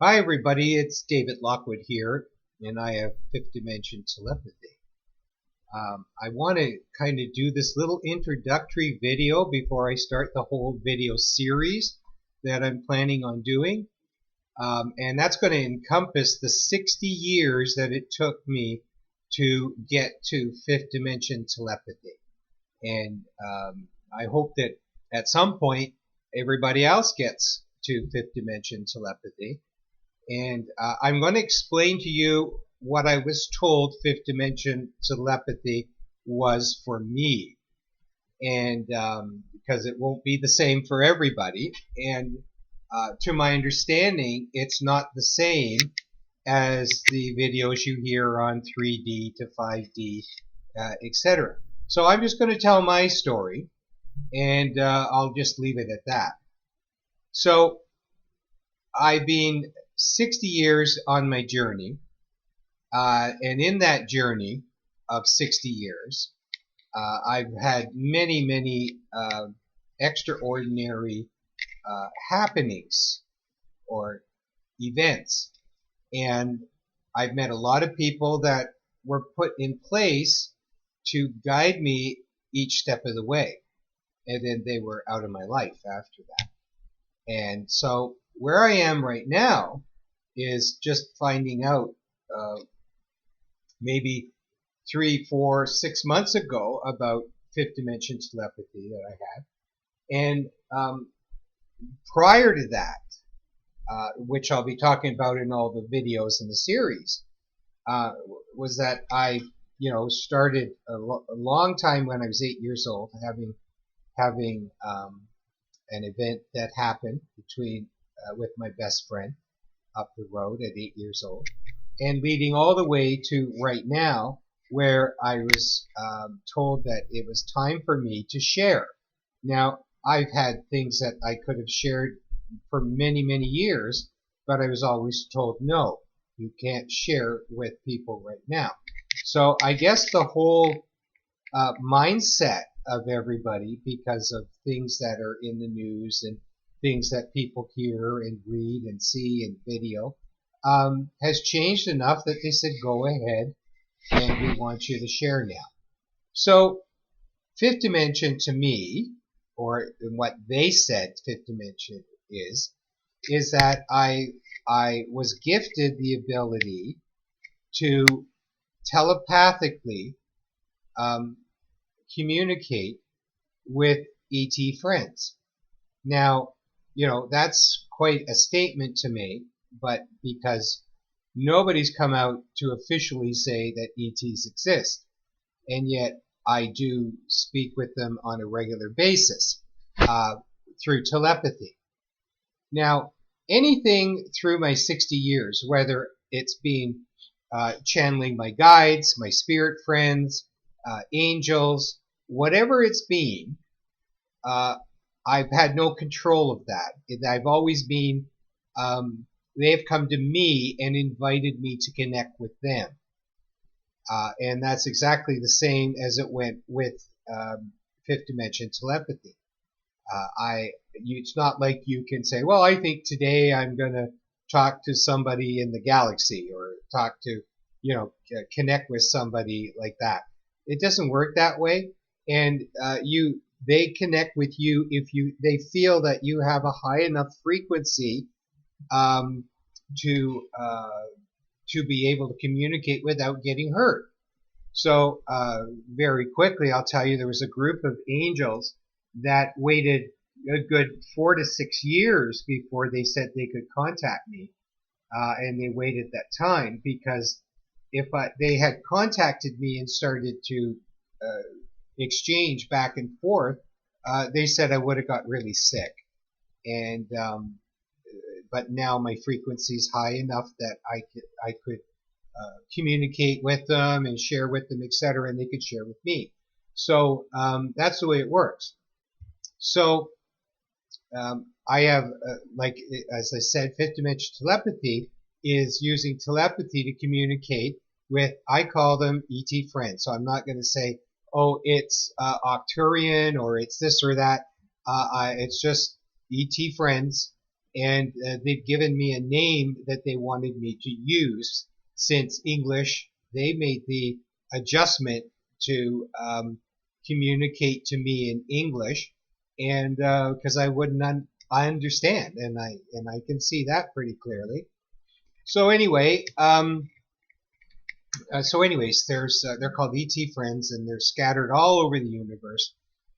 Hi everybody, it's David Lockwood here, and I have Fifth Dimension Telepathy. I want to kind of do this little introductory video before I start the whole video series that I'm planning on doing. And that's going to encompass the 60 years that it took me to get to Fifth Dimension Telepathy. And I hope that at some point everybody else gets to Fifth Dimension Telepathy. And I'm going to explain to you what I was told fifth dimension telepathy was for me. And because it won't be the same for everybody. And to my understanding, it's not the same as the videos you hear on 3D to 5D, etc. So I'm just going to tell my story, and I'll just leave it at that. So I've been 60 years on my journey, and in that journey of 60 years, I've had many extraordinary happenings or events, and I've met a lot of people that were put in place to guide me each step of the way, and then they were out of my life after that. And so where I am right now is just finding out maybe 3, 4, 6 months ago about fifth dimension telepathy that I had. And prior to that, which I'll be talking about in all the videos in the series, was that I started a long time when I was 8 years old, having an event that happened with my best friend up the road at 8 years old, and leading all the way to right now, where I was told that it was time for me to share. Now, I've had things that I could have shared for many years, but I was always told, no, you can't share with people right now. So I guess the whole mindset of everybody, because of things that are in the news and things that people hear and read and see in video, has changed enough that they said, go ahead, and we want you to share now. So fifth dimension to me, or what they said fifth dimension is that I was gifted the ability to telepathically communicate with ET friends. Now, that's quite a statement to make, but because nobody's come out to officially say that ETs exist, and yet I do speak with them on a regular basis through telepathy. Now, anything through my 60 years, whether it's been channeling my guides, my spirit friends, angels, whatever it's been, I've had no control of that. I've always been, they've come to me and invited me to connect with them. And that's exactly the same as it went with fifth dimension telepathy. It's not like you can say, well, I think today I'm going to talk to somebody in the galaxy, or talk to, connect with somebody like that. It doesn't work that way. And they connect with you if they feel that you have a high enough frequency to be able to communicate without getting hurt. So very quickly, I'll tell you, there was a group of angels that waited a good 4 to 6 years before they said they could contact me, and they waited that time, because if they had contacted me and started to exchange back and forth, they said I would have got really sick. And but now my frequency is high enough that I could communicate with them and share with them, etc., and they could share with me. So that's the way it works. So I have, like as I said, fifth dimension telepathy is using telepathy to communicate with, I call them ET friends. So I'm not going to say, oh, it's Octurian or it's this or that. It's just ET friends, and they've given me a name that they wanted me to use, since English, they made the adjustment to communicate to me in English, and because I wouldn't I understand, and I can see that pretty clearly. So anyway, they're called ET Friends, and they're scattered all over the universe.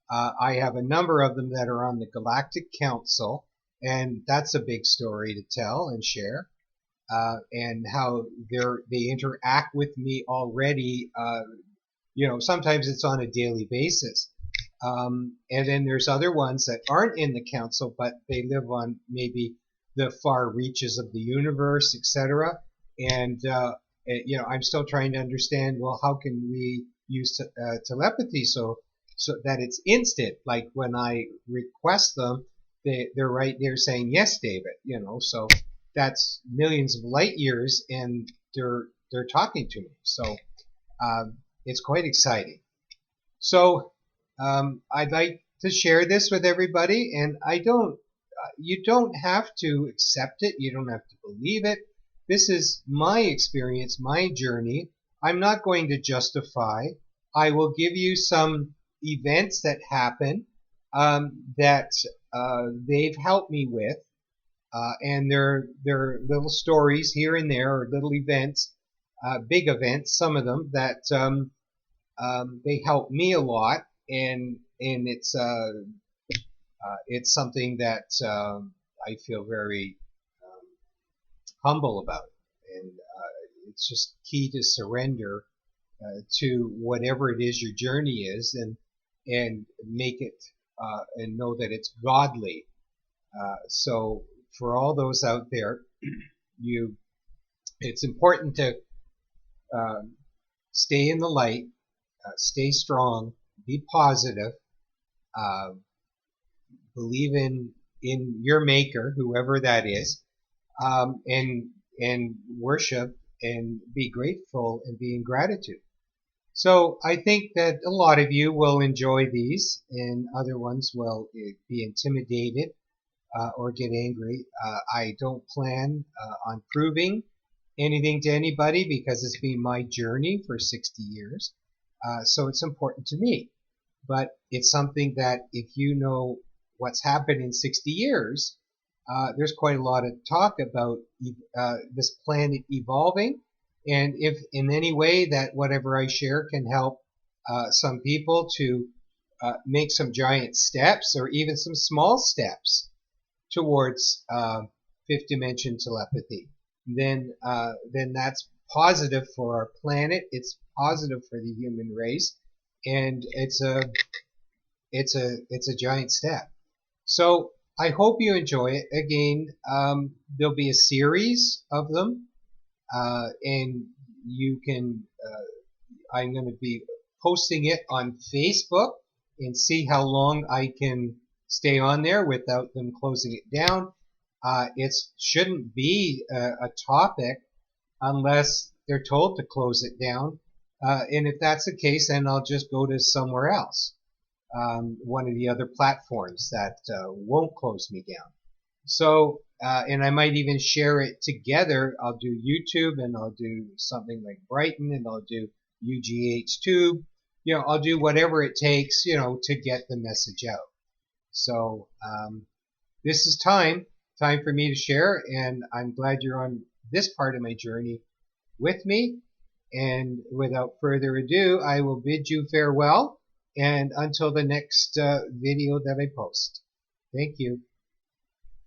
I have a number of them that are on the Galactic Council, and that's a big story to tell and share. And how they interact with me already. Sometimes it's on a daily basis. And then there's other ones that aren't in the council, but they live on maybe the far reaches of the universe, etc. And I'm still trying to understand. Well, how can we use telepathy so that it's instant? Like when I request them, they're right there saying yes, David. So that's millions of light years, and they're talking to me. So it's quite exciting. So I'd like to share this with everybody, and you don't have to accept it. You don't have to believe it. This is my experience, my journey. I'm not going to justify. I will give you some events that happen that they've helped me with, and they're little stories here and there, or little events, big events, some of them that they help me a lot, and it's something that I feel very humble about, and it's just key to surrender to whatever it is your journey is, and make it and know that it's godly. So for all those out there, it's important to stay in the light, stay strong, be positive, believe in your maker, whoever that is, and worship and be grateful and be in gratitude. So I think that a lot of you will enjoy these, and other ones will be intimidated or get angry. I don't plan on proving anything to anybody, because it's been my journey for 60 years. So it's important to me. But it's something that, if you know what's happened in 60 years, there's quite a lot of talk about this planet evolving. And if in any way that whatever I share can help some people to make some giant steps, or even some small steps towards fifth dimension telepathy, then that's positive for our planet. It's positive for the human race, and it's a giant step. So I hope you enjoy it. Again, there'll be a series of them, and you can. I'm going to be posting it on Facebook and see how long I can stay on there without them closing it down. It shouldn't be a topic unless they're told to close it down. And if that's the case, then I'll just go to somewhere else, one of the other platforms that won't close me down. So, and I might even share it together. I'll do YouTube, and I'll do something like Brighton, and I'll do UGH Tube. I'll do whatever it takes, to get the message out. So this is time for me to share, and I'm glad you're on this part of my journey with me. And without further ado, I will bid you farewell, and until the next video that I post. Thank you.